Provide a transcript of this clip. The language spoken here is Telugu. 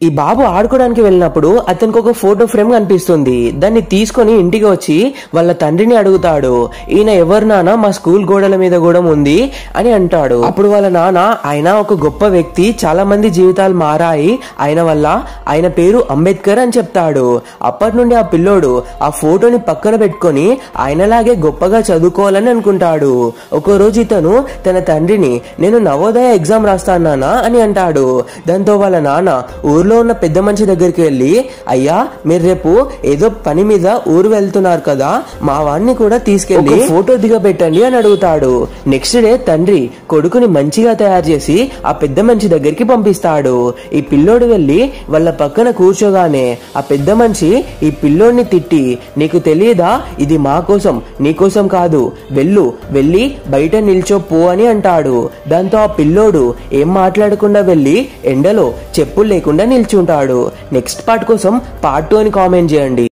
ఈ బాబు ఆడుకోవడానికి వెళ్ళినప్పుడు అతనికి ఒక ఫోటో ఫ్రేమ్ కనిపిస్తుంది. దాన్ని తీసుకొని ఇంటికి వచ్చి వాళ్ళ తండ్రిని అడుగుతాడు, ఈయన ఎవరు నాన్న, మా స్కూల్ గోడల మీద కూడా ఉంది అని అంటాడు. అప్పుడు వాళ్ళ నాన్న, ఆయన ఒక గొప్ప వ్యక్తి, చాలా మంది జీవితాలు మారాయి ఆయన వల్ల, ఆయన పేరు అంబేద్కర్ అని చెప్తాడు. అప్పటి నుండి ఆ పిల్లోడు ఆ ఫోటోని పక్కన పెట్టుకొని ఆయనలాగే గొప్పగా చదువుకోవాలని అనుకుంటాడు. ఒక రోజు ఇతను తన తండ్రిని, నేను నవోదయ ఎగ్జామ్ రాస్తాను నాన్న అని అంటాడు. దాంతో వాళ్ళ నాన్న ఊర్లో ఉన్న పెద్ద మనిషి దగ్గరికి వెళ్ళి, అయ్యా మీరు రేపు ఏదో పని మీద ఊరు వెళ్తున్నారు కదా, మా వాడిని కూడా తీసుకెళ్లి ఫోటో దిగబెట్టండి అని అడుగుతాడు. నెక్స్ట్ డే తండ్రి కొడుకుని మంచిగా తయారు చేసి ఆ పెద్ద మనిషి దగ్గరికి పంపిస్తాడు. ఈ పిల్లోడు వెళ్లి వాళ్ళ పక్కన కూర్చోగానే ఆ పెద్ద మనిషి ఈ పిల్లోడిని తిట్టి, నీకు తెలియదా ఇది మా కోసం, నీకోసం కాదు, వెళ్ళి బయట నిల్చో పో అని అంటాడు. దాంతో ఆ పిల్లోడు ఏం మాట్లాడకుండా వెళ్లి ఎండలో చెప్పులు లేకుండా నిల్చుంటాడు. నెక్స్ట్ పార్ట్ కోసం పార్ట్ 2 అని కామెంట్ చేయండి.